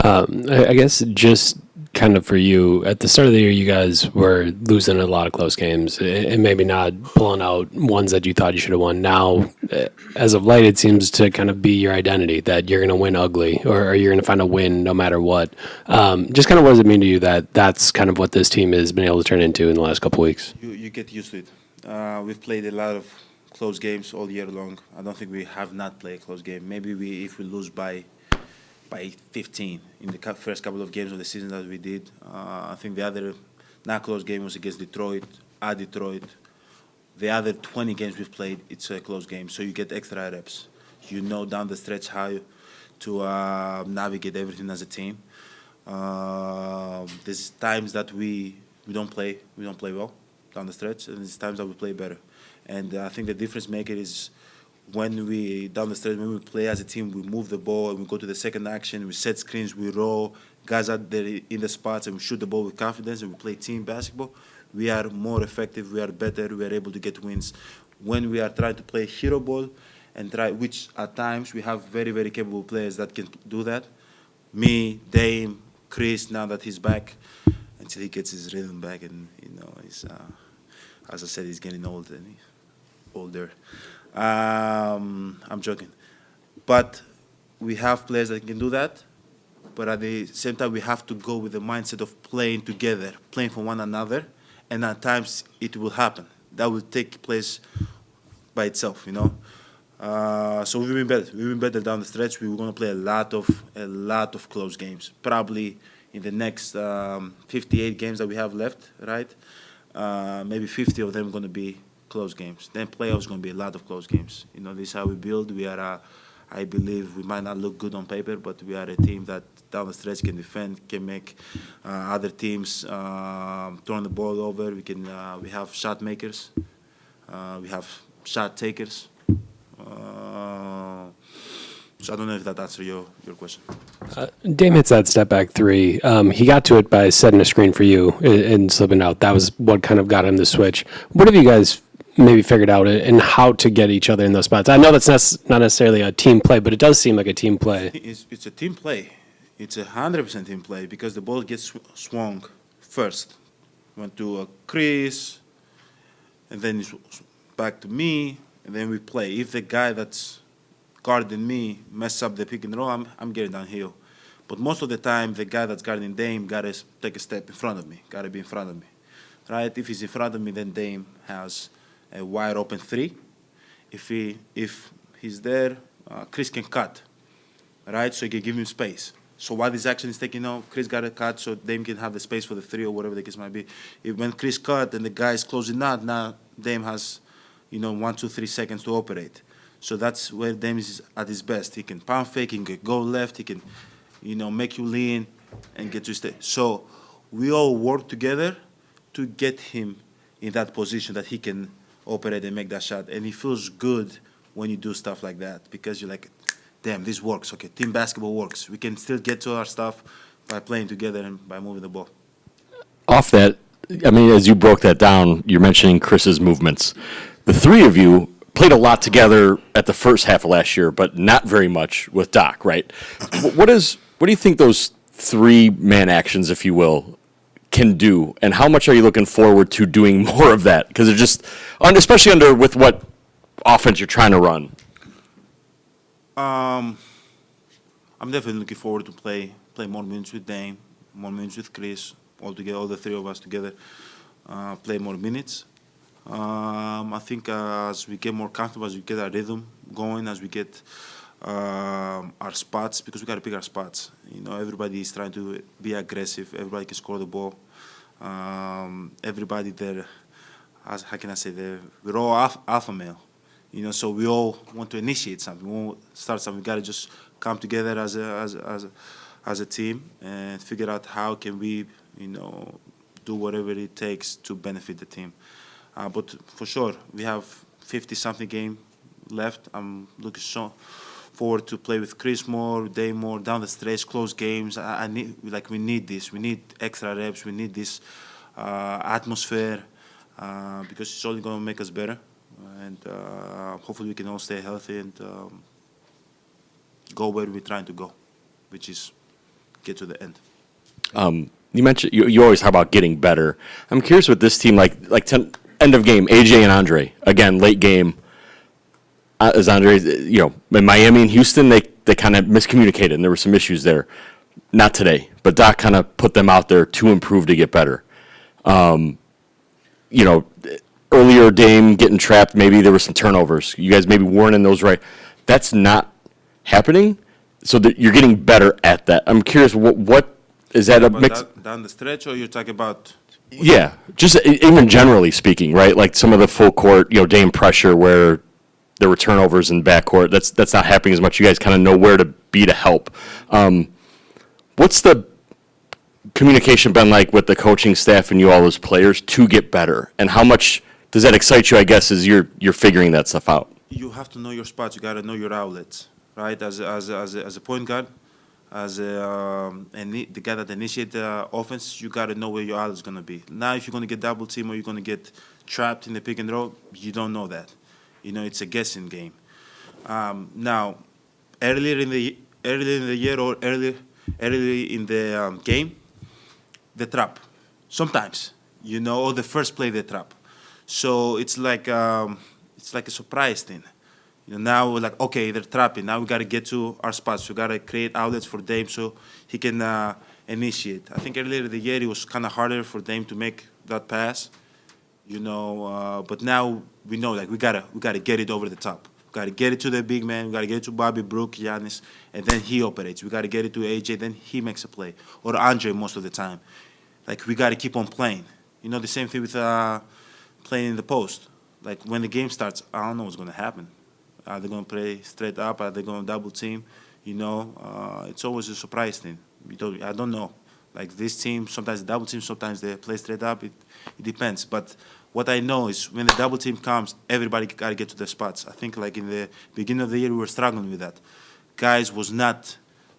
I guess just kind of for you, at the start of the year, you guys were losing a lot of close games and maybe not pulling out ones that you thought you should have won. Now, as of late, it seems to kind of be your identity that you're going to win ugly or you're going to find a win no matter what. Just kind of what does it mean to you that that's kind of what this team has been able to turn into in the last couple weeks? You get used to it. We've played a lot of close games all year long. I don't think we have not played a close game. Maybe if we lose by 15 in the first couple of games of the season that we did. I think the other not close game was against Detroit, at Detroit. The other 20 games we've played, it's a close game. So you get extra reps. You know down the stretch how to navigate everything as a team. There's times that we don't play well down the stretch, and there's times that we play better. And I think the difference maker is when we down the stretch, when we play as a team, we move the ball and we go to the second action, we set screens, we roll, guys out there in the spots, and we shoot the ball with confidence, and we play team basketball. We are more effective, we are better, we are able to get wins. When we are trying to play hero ball, which at times we have very, very capable players that can do that. Me, Dame, Chris, now that he's back, until he gets his rhythm back, and he's, as I said, he's getting older. I'm joking, but we have players that can do that. But at the same time, we have to go with the mindset of playing together, playing for one another, and at times it will happen. That will take place by itself, So we've been better. We've been better down the stretch. We're going to play a lot of close games. Probably in the next 58 games that we have left, right? Maybe 50 of them are going to be close games. Then playoffs going to be a lot of close games. This is how we build. We are, I believe, we might not look good on paper, but we are a team that down the stretch can defend, can make other teams turn the ball over. We have shot makers. We have shot takers. So I don't know if that answers your question. Dame hits that step back three. He got to it by setting a screen for you and slipping out. That was what kind of got him to switch. What have you guys maybe figured out and how to get each other in those spots? I know that's not necessarily a team play, but it does seem like a team play. It's a team play. It's 100% team play because the ball gets swung first. Went to Chris, and then it's back to me, and then we play. If the guy that's guarding me mess up the pick and roll, I'm getting downhill. But most of the time, the guy that's guarding Dame got to take a step in front of me, got to be in front of me. Right? If he's in front of me, then Dame has a wide open three. If he's there, Chris can cut, right? So he can give him space. So while this action is taking off, Chris got a cut so Dame can have the space for the three or whatever the case might be. When Chris cut and the guy is closing out, now Dame has, 1, 2, 3 seconds to operate. So that's where Dame is at his best. He can pound fake, he can go left, he can, make you lean and get to stay. So we all work together to get him in that position that he can operate and make that shot. And it feels good when you do stuff like that because you're like, damn, this works. Okay, team basketball works. We can still get to our stuff by playing together and by moving the ball. Off that, as you broke that down, you're mentioning Chris's movements. The three of you played a lot together at the first half of last year, but not very much with Doc, right? What do you think those three-man actions, if you will, can do, and how much are you looking forward to doing more of that? Because it's just, especially with what offense you're trying to run. I'm definitely looking forward to play more minutes with Dame, more minutes with Chris, all together, all the three of us together, play more minutes. I think as we get more comfortable, as we get our rhythm going, as we get our spots, because we got to pick our spots. Everybody is trying to be aggressive. Everybody can score the ball. Everybody there, how can I say, we're all alpha male. So we all want to initiate something. We want to start something. We got to just come together as a team and figure out how can we, do whatever it takes to benefit the team. But for sure, we have 50-something game left. I'm looking so forward to play with Chris more, Dave more, down the stretch, close games. We need this. We need extra reps. We need this atmosphere because it's only going to make us better. And hopefully we can all stay healthy and go where we're trying to go, which is get to the end. You mentioned you always talk about getting better. I'm curious with this team, end of game, AJ and Andre again, late game. As Andre, in Miami and Houston, they kind of miscommunicated and there were some issues there. Not today, but Doc kind of put them out there to improve, to get better. Earlier Dame getting trapped, maybe there were some turnovers. You guys maybe weren't in those right. That's not happening, so that you're getting better at that. I'm curious, what is that a mix? Down the stretch, or you're talking about? Yeah, just even generally speaking, right? Like some of the full court, Dame pressure where there were turnovers in backcourt. That's not happening as much. You guys kind of know where to be to help. What's the communication been like with the coaching staff and you all as players to get better? And how much does that excite you, I guess, as you're figuring that stuff out? You have to know your spots. You got to know your outlets, right? As a point guard, the guy that initiates the offense, you got to know where your outlet's going to be. Now, if you're going to get double team or you're going to get trapped in the pick and roll, you don't know that. It's a guessing game. Now, earlier in the year or early in the game, the trap. Sometimes, or the first play the trap. So it's like a surprise thing. Now we're like, okay, they're trapping. Now we got to get to our spots. We got to create outlets for Dame so he can initiate. I think earlier in the year it was kind of harder for Dame to make that pass. But now we know we gotta get it over the top. We gotta get it to the big man. We gotta get it to Bobby, Brook, Giannis, and then he operates. We gotta get it to AJ, then he makes a play, or Andre most of the time. We gotta keep on playing. The same thing with playing in the post. When the game starts, I don't know what's gonna happen. Are they gonna play straight up? Are they gonna double team? It's always a surprise thing. I don't know. This team, sometimes they double team, sometimes they play straight up. It depends. But what I know is when the double team comes, everybody got to get to their spots. I think in the beginning of the year, we were struggling with that. Guys we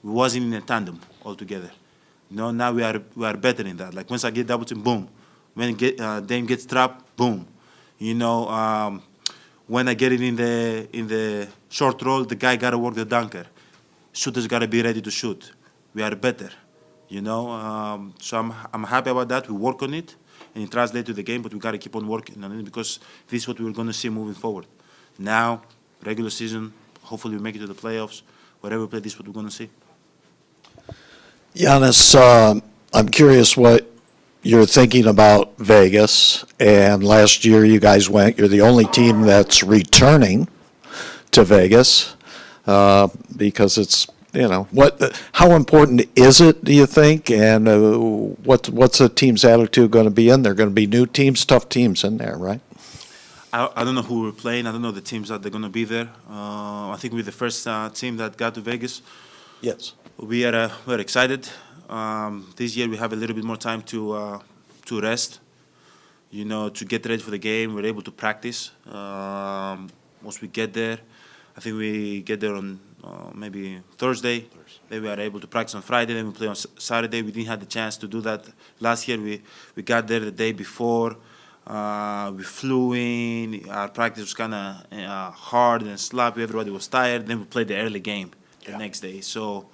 wasn't in a tandem altogether. Now we are better in that. Once I get double team, boom. When Dame gets trapped, boom. When I get it in the short roll, the guy got to work the dunker. Shooters got to be ready to shoot. We are better. So I'm happy about that. We work on it, and it translates to the game. But we got to keep on working on it because this is what we're going to see moving forward. Now, regular season, hopefully we make it to the playoffs. Whatever we play, this is what we're going to see. Giannis, I'm curious what you're thinking about Vegas. And last year you guys went. You're the only team that's returning to Vegas because it's. How important is it, do you think? And what's the team's attitude going to be in there? Going to be new teams, tough teams in there, right? I don't know who we're playing. I don't know the teams that they're going to be there. I think we're the first team that got to Vegas. Yes. We're excited. This year we have a little bit more time to rest, to get ready for the game. We're able to practice. Once we get there, I think we get there on maybe Thursday. Then we are able to practice on Friday. Then we play on Saturday. We didn't have the chance to do that last year. We got there the day before. We flew in. Our practice was kind of hard and sloppy. Everybody was tired. Then we played the early game the next day. So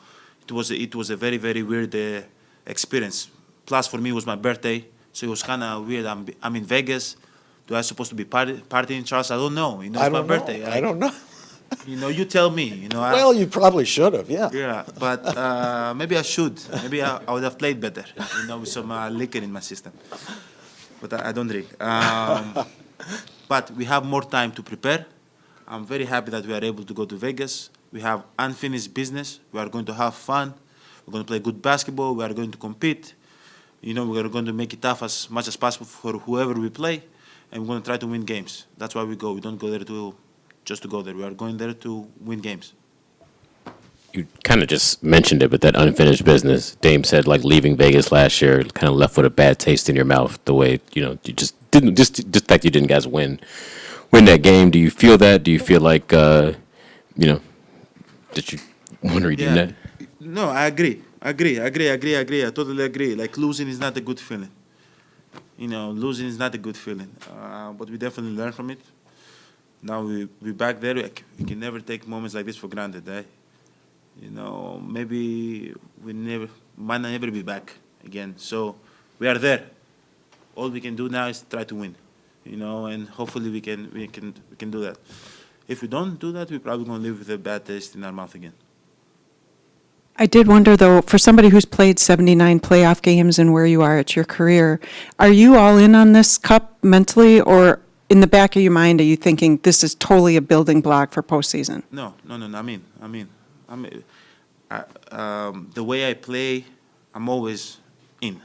it was a very, very weird experience. Plus, for me, it was my birthday. So it was kind of weird. I'm in Vegas. Do I supposed to be partying, Charles? I don't know. It's my birthday. I don't know. You tell me. Well, you probably should have, yeah. Yeah, but maybe I should. Maybe I would have played better, with some liquor in my system. But I don't drink. But we have more time to prepare. I'm very happy that we are able to go to Vegas. We have unfinished business. We are going to have fun. We're going to play good basketball. We are going to compete. We're going to make it tough as much as possible for whoever we play. And we're going to try to win games. That's why we go. We don't go there just to go there. We are going there to win games. You kind of just mentioned it, but that unfinished business. Dame said, leaving Vegas last year kind of left with a bad taste in your mouth. The way you just didn't, just the fact you didn't guys win that game. Do you feel that? Do you feel like that you want to redeem that? No, I agree. I totally agree. Losing is not a good feeling. Losing is not a good feeling. But we definitely learn from it. Now we're back there. We can never take moments like this for granted, eh? Maybe we might not ever be back again. So we are there. All we can do now is try to win, and hopefully we can do that. If we don't do that, we're probably going to live with a bad taste in our mouth again. I did wonder, though, for somebody who's played 79 playoff games and where you are at your career, are you all in on this cup mentally, or in the back of your mind, are you thinking this is totally a building block for postseason? No. The way I play, I'm always in.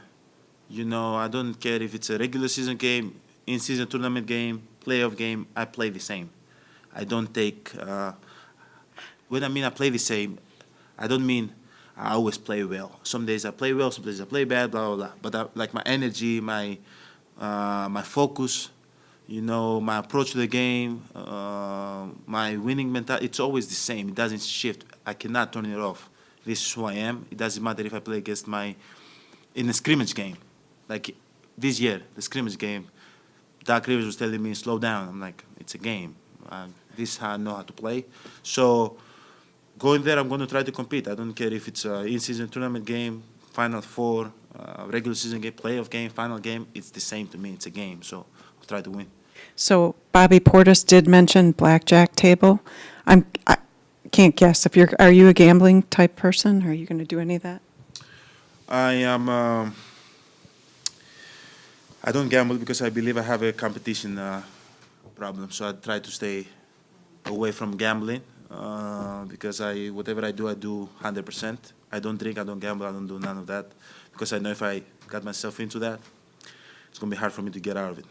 I don't care if it's a regular season game, in-season tournament game, playoff game. I play the same. I don't take. When I mean I play the same, I don't mean I always play well. Some days I play well, some days I play bad, blah blah blah. But like my energy, my focus, my approach to the game, my winning mentality, it's always the same. It doesn't shift. I cannot turn it off. This is who I am. It doesn't matter if I play against in a scrimmage game. Like this year, the scrimmage game, Doc Rivers was telling me, slow down. I'm like, it's a game. This is how I know how to play. So going there, I'm going to try to compete. I don't care if it's an in-season tournament game, Final Four, regular season game, playoff game, final game. It's the same to me. It's a game. So I'll try to win. So Bobby Portis did mention blackjack table. I can't guess if are you a gambling type person? Are you going to do any of that? I am. I don't gamble because I believe I have a competition problem. So I try to stay away from gambling because whatever I do 100%. I don't drink, I don't gamble, I don't do none of that because I know if I got myself into that, it's going to be hard for me to get out of it.